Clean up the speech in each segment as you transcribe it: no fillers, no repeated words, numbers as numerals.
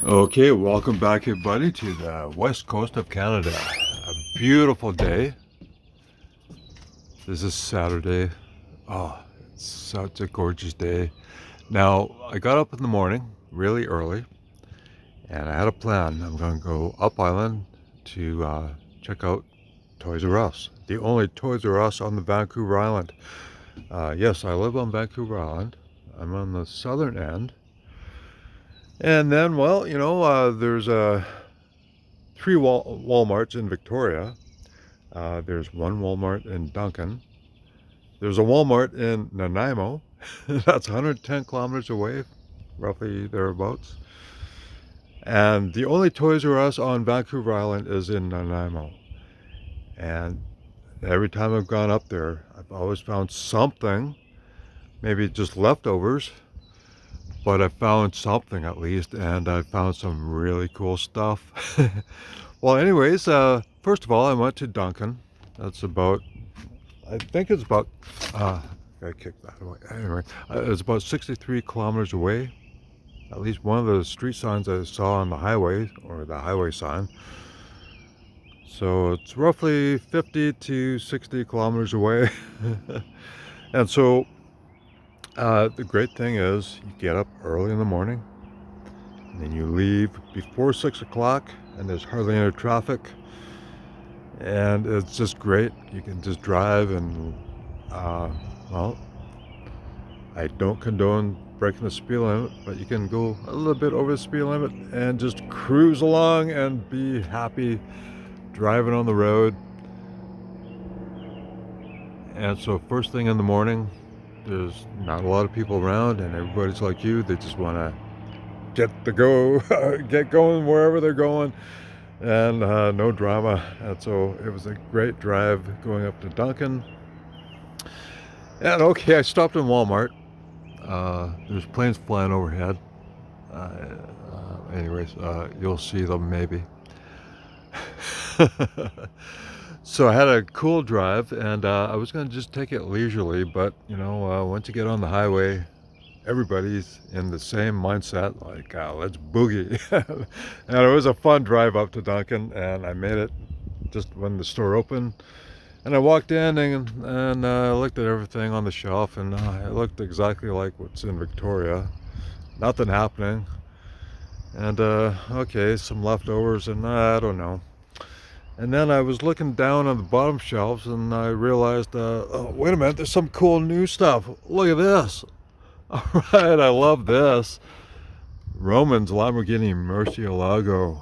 Okay, welcome back everybody to the west coast of Canada. A beautiful day. This is Saturday. Oh, it's such a gorgeous day. Now, I got up in the morning really early and I had a plan. I'm going to go up island to check out Toys R Us. The only Toys R Us on the Vancouver Island. Yes, I live on Vancouver Island. I'm on the southern end. And then, well, there's three Walmarts in Victoria. There's one Walmart in Duncan. There's a Walmart in Nanaimo. That's 110 kilometers away, roughly thereabouts. And the only Toys R Us on Vancouver Island is in Nanaimo. And every time I've gone up there, I've always found something, maybe just leftovers, but I found something at least, and I found some really cool stuff. Well, anyways, first of all, I went to Duncan. That's about, I think it's about, I kicked that away. Anyway, it's about 63 kilometers away. At least one of the street signs I saw on the highway, or the highway sign. So it's roughly 50 to 60 kilometers away. And so the great thing is you get up early in the morning and then you leave before 6 o'clock and there's hardly any traffic, and it's just great. You can just drive and well, I don't condone breaking the speed limit, but you can go a little bit over the speed limit and just cruise along and be happy driving on the road. And so first thing in the morning, there's not a lot of people around and everybody's like you, they just want to get going wherever they're going, and no drama. And so it was a great drive going up to Duncan. And okay, I stopped in Walmart. There's planes flying overhead. Anyways, you'll see them maybe. So I had a cool drive, and I was going to just take it leisurely, but once you get on the highway, everybody's in the same mindset, like let's boogie. And it was a fun drive up to Duncan, and I made it just when the store opened. And I walked in and looked at everything on the shelf, and it looked exactly like what's in Victoria. Nothing happening. And okay, some leftovers, and I don't know. And then I was looking down on the bottom shelves, and I realized, oh, wait a minute, there's some cool new stuff. Look at this. All right, I love this. Roman's Lamborghini Murcielago.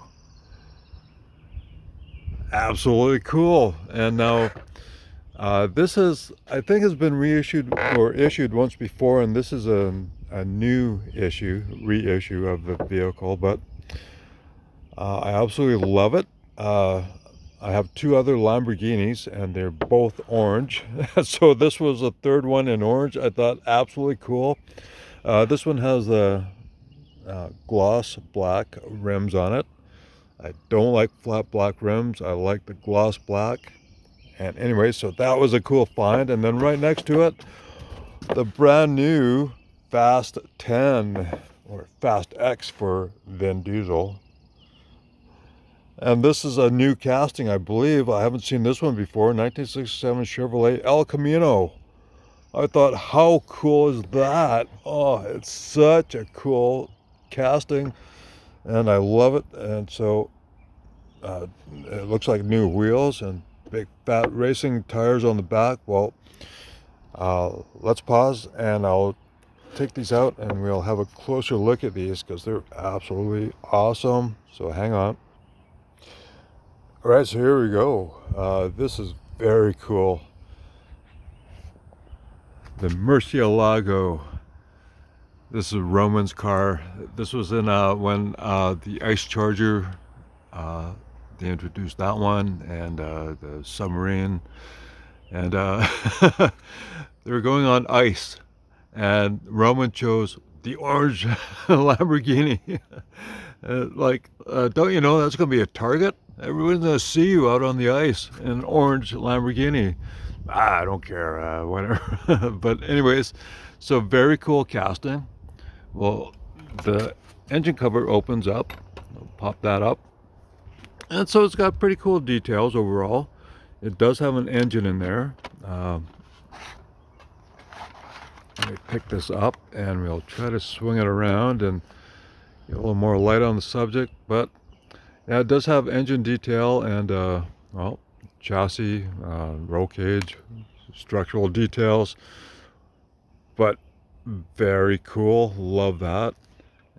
Absolutely cool. And now this is, I think, has been reissued or issued once before, and this is a new reissue of the vehicle, but I absolutely love it. I have two other Lamborghinis and they're both orange. So this was the third one in orange. I thought absolutely cool. This one has the gloss black rims on it. I don't like flat black rims. I like the gloss black. And anyway, so that was a cool find. And then right next to it, the brand new Fast 10, or Fast X for Vin Diesel. And this is a new casting, I believe. I haven't seen this one before. 1967 Chevrolet El Camino. I thought, how cool is that? Oh, it's such a cool casting, and I love it. And so it looks like new wheels and big fat racing tires on the back. Well, let's pause and I'll take these out and we'll have a closer look at these because they're absolutely awesome. So hang on. All right, so here we go. This is very cool. The Murcielago. This is Roman's car. This was in when the Ice Charger, they introduced that one, and the submarine, and they were going on ice, and Roman chose the orange Lamborghini. Don't you know that's going to be a target? Everyone's going to see you out on the ice in an orange Lamborghini. I don't care, whatever. But anyways, so very cool casting. Well, the engine cover opens up I'll pop that up. And so it's got pretty cool details overall. It does have an engine in there. Let me pick this up and we'll try to swing it around and get a little more light on the subject. But yeah, it does have engine detail and well, chassis, roll cage, structural details. But very cool. Love that.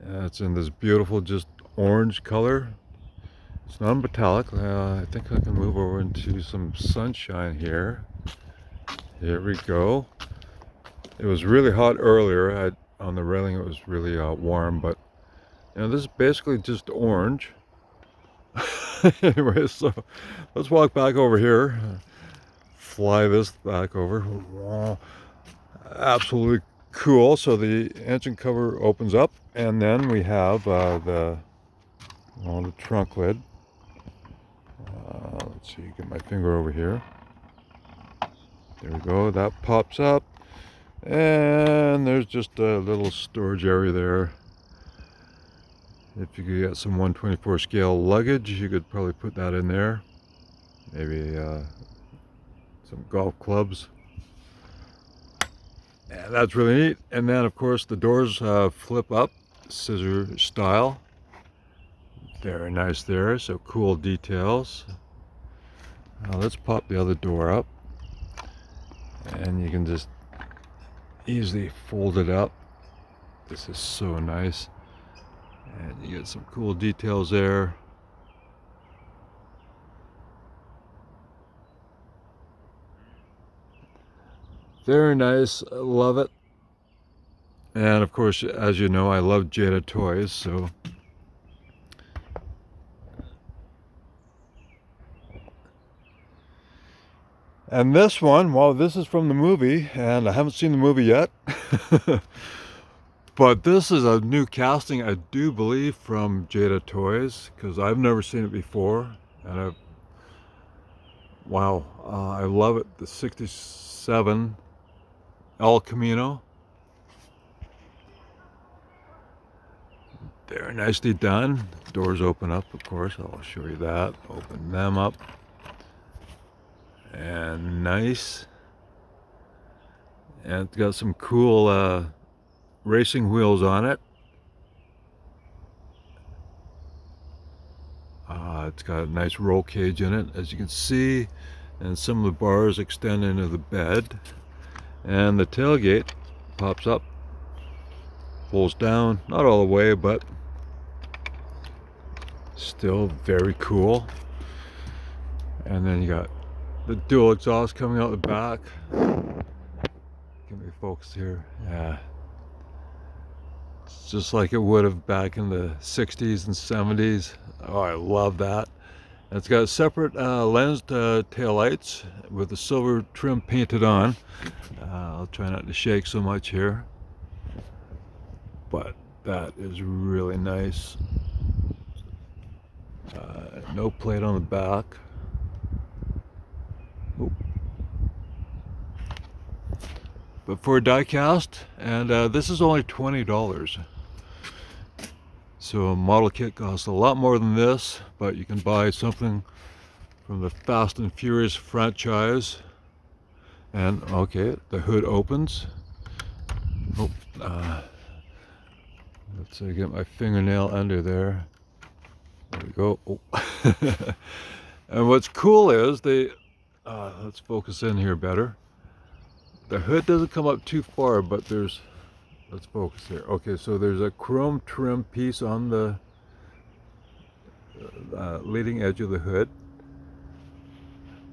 And it's in this beautiful, just orange color. It's non-metallic. I think I can move over into some sunshine here. Here we go. It was really hot earlier. On the railing it was really warm, but you know, this is basically just orange. Anyway, so let's walk back over here. Fly this back over. Wow. Absolutely cool. So the engine cover opens up, and then we have the trunk lid. Let's see, get my finger over here. There we go. That pops up. And there's just a little storage area there. If you could get some 124 scale luggage, you could probably put that in there. Maybe some golf clubs. And that's really neat. And then of course the doors flip up, scissor style. Very nice there, so cool details. Now let's pop the other door up. And you can just easily fold it up. This is so nice. And you get some cool details there. Very nice. I love it. And of course, as you know, I love JadaToys, so and this one, well, this is from the movie, and I haven't seen the movie yet. But this is a new casting, I do believe, from JadaToys, because I've never seen it before. And wow, I love it. The 67 El Camino. Very nicely done. Doors open up, of course. I'll show you that. Open them up. And nice. And it's got some cool racing wheels on it. It's got a nice roll cage in it, as you can see, and some of the bars extend into the bed. And the tailgate pops up, pulls down, not all the way, but still very cool. And then you got the dual exhaust coming out the back. Can we focus here? Yeah. It's just like it would have back in the 60s and 70s. Oh, I love that. And it's got separate lensed taillights with the silver trim painted on. I'll try not to shake so much here. But that is really nice. No plate on the back. Oop. But for a die cast, and this is only $20. So a model kit costs a lot more than this, but you can buy something from the Fast and Furious franchise. And okay, the hood opens. Oh, let's get my fingernail under there. There we go. Oh. And what's cool is let's focus in here better. The hood doesn't come up too far, but let's focus here. Okay, so there's a chrome trim piece on the leading edge of the hood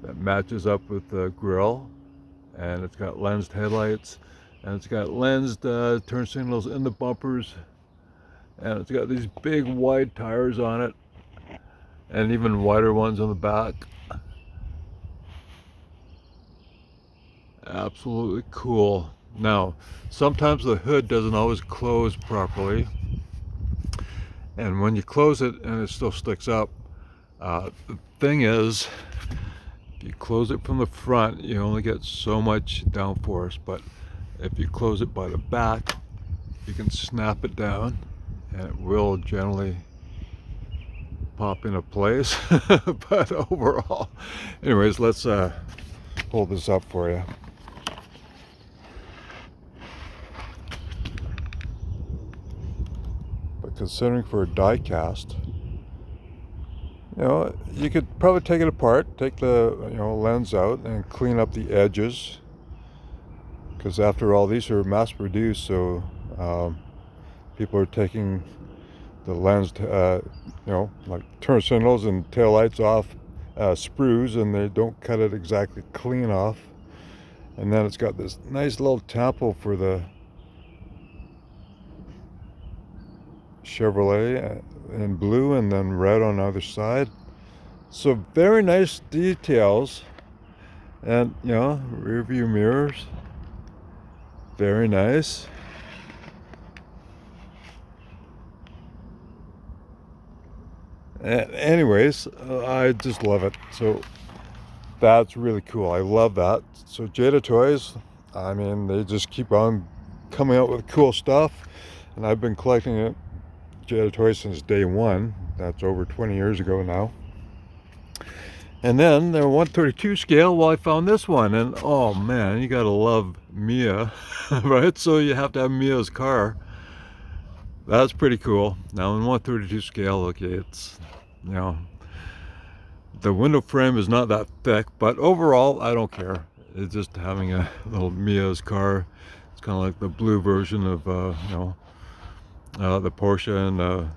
that matches up with the grille, and it's got lensed headlights, and it's got lensed turn signals in the bumpers, and it's got these big wide tires on it, and even wider ones on the back. Absolutely cool. Now, sometimes the hood doesn't always close properly, and when you close it and it still sticks up, the thing is, if you close it from the front, you only get so much downforce, but if you close it by the back, you can snap it down and it will generally pop into place. But overall, anyways, let's hold this up for you. But considering for a die cast, you know, you could probably take it apart, take the lens out and clean up the edges, because after all, these are mass produced, so people are taking the lens like turn signals and tail lights off sprues, and they don't cut it exactly clean off. And then it's got this nice little temple for the Chevrolet in blue, and then red on the other side. So very nice details. And rear view mirrors, very nice. And anyways, I just love it. So that's really cool. I love that. So JadaToys, I mean, they just keep on coming out with cool stuff, and I've been collecting it, JadaToys, since day one. That's over 20 years ago now. And then the 132 scale, well, I found this one, and oh man, you gotta love Mia, right? So you have to have Mia's car. That's pretty cool. Now in 132 scale, okay, it's, the window frame is not that thick, but overall, I don't care. It's just having a little Mia's car. It's kind of like the blue version of, the Porsche and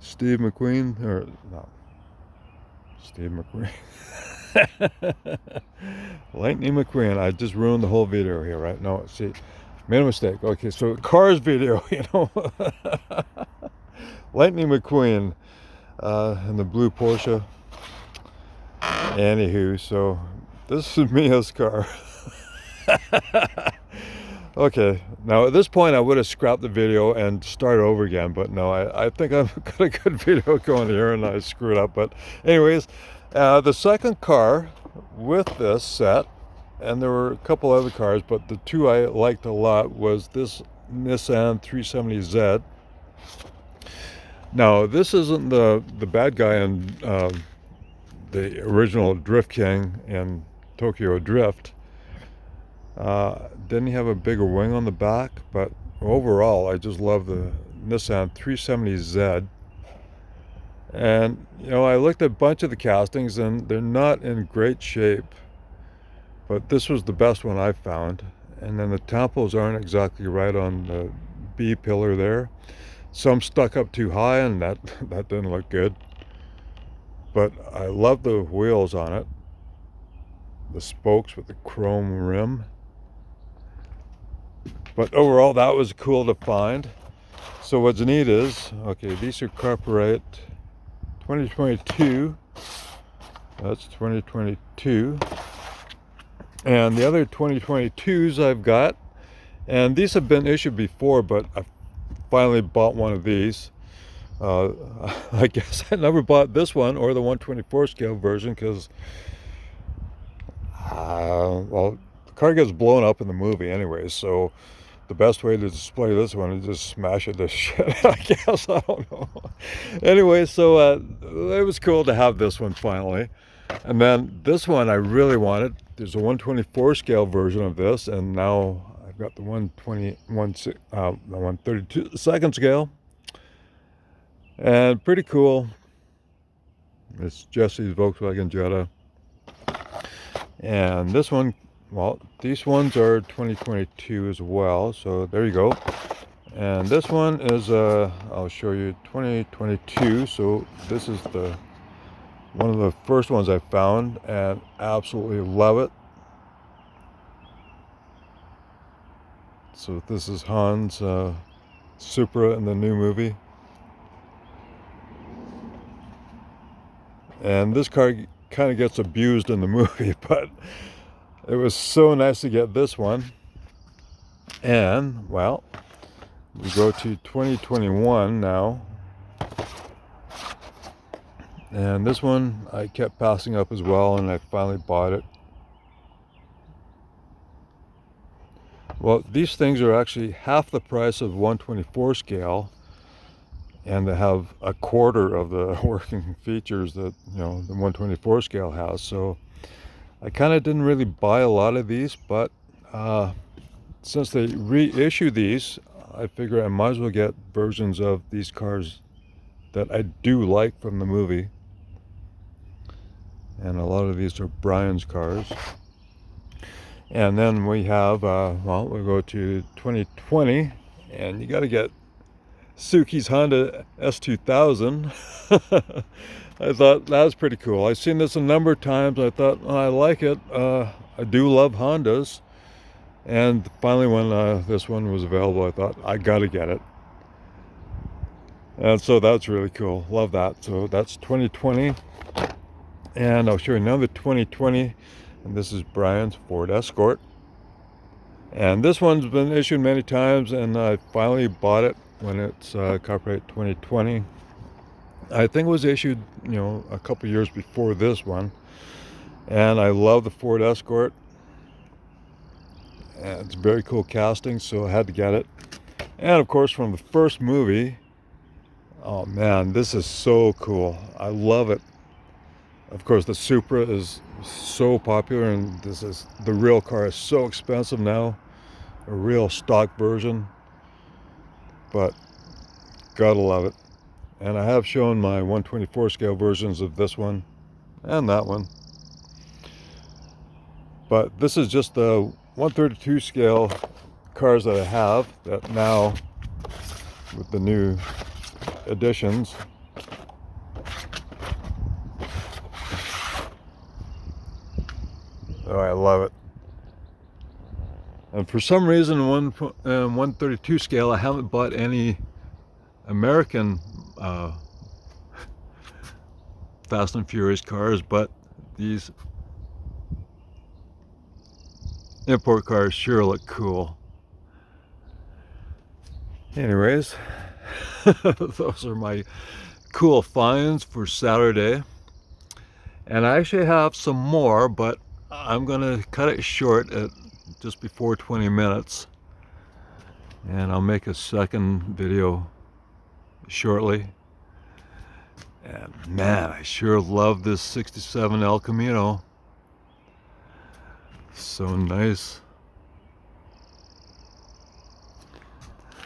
Steve McQueen, or no, Steve McQueen. Lightning McQueen. I just ruined the whole video here, right? No, see, made a mistake. Okay, so Cars video, Lightning McQueen and the blue Porsche. Anywho, so this is Mia's car. Okay, now at this point I would have scrapped the video and started over again, but no, I think I've got a good video going here and I screwed up. But anyways, the second car with this set, and there were a couple other cars, but the two I liked a lot was this Nissan 370Z. Now this isn't the bad guy in the original Drift King in Tokyo Drift. Didn't he have a bigger wing on the back? But overall, I just love the Nissan 370Z. And I looked at a bunch of the castings, and they're not in great shape, but this was the best one I found. And then the temples aren't exactly right on the B pillar there. Some stuck up too high, and that didn't look good. But I love the wheels on it, the spokes with the chrome rim. But overall, that was cool to find. So what's neat is, okay, these are copyright 2022. That's 2022. And the other 2022s I've got, and these have been issued before, but I finally bought one of these. I guess I never bought this one or the 124 scale version because, well, the car gets blown up in the movie anyways, so the best way to display this one is just smash it to shit, I guess. I don't know. Anyway, so it was cool to have this one finally. And then this one I really wanted. There's a 124 scale version of this, and now I've got the 132 second scale. And pretty cool. It's Jesse's Volkswagen Jada. And this one, well, these ones are 2022 as well, so there you go. And this one is I'll show you 2022. So this is one of the first ones I found, and absolutely love it. So this is Han's Supra in the new movie. And this car kind of gets abused in the movie, but it was so nice to get this one. And, well, we go to 2021 now. And this one I kept passing up as well, and I finally bought it. Well, these things are actually half the price of 124 scale. and they have a quarter of the working features that, you know, the 124 scale has. So I kind of didn't really buy a lot of these, but since they reissue these, I figure I might as well get versions of these cars that I do like from the movie. And a lot of these are Brian's cars. And then we have, well, we'll go to 2020, and you got to get Suki's Honda S2000. I thought that was pretty cool. I've seen this a number of times. I thought, oh, I like it. I do love Hondas. And finally, when this one was available, I thought, I got to get it. And so that's really cool. Love that. So that's 2020. And I'll show you another 2020. And this is Brian's Ford Escort. And this one's been issued many times, and I finally bought it when it's copyright 2020. I think it was issued, you know, a couple years before this one. And I love the Ford Escort. And it's very cool casting, so I had to get it. And of course, from the first movie, oh man, this is so cool. I love it. Of course, the Supra is so popular, and this is the real car is so expensive now, a real stock version, but gotta love it. And I have shown my 124 scale versions of this one and that one, but this is just the 132 scale cars that I have that now, with the new additions, oh, I love it. And for some reason, 132 scale, I haven't bought any American Fast and Furious cars, but these import cars sure look cool. Anyways, those are my cool finds for Saturday. And I actually have some more, but I'm gonna cut it short at just before 20 minutes. And I'll make a second video shortly. And man, I sure love this 67 El Camino. So nice.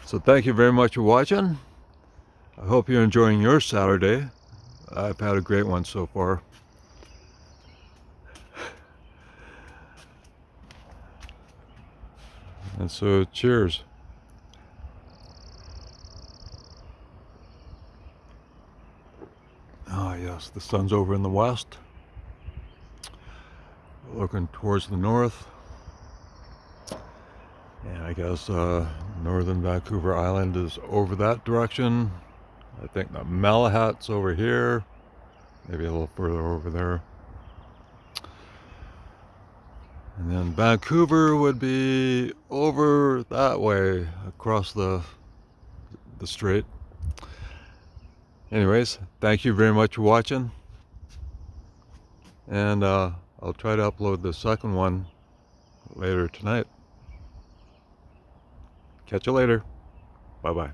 So thank you very much for watching. I hope you're enjoying your Saturday. I've had a great one so far. And so cheers. Ah, yes, the sun's over in the west, looking towards the north. And I guess northern Vancouver Island is over that direction. I think the Malahat's over here, maybe a little further over there. And then Vancouver would be over that way, across the strait. Anyways, thank you very much for watching. And I'll try to upload the second one later tonight. Catch you later. Bye-bye.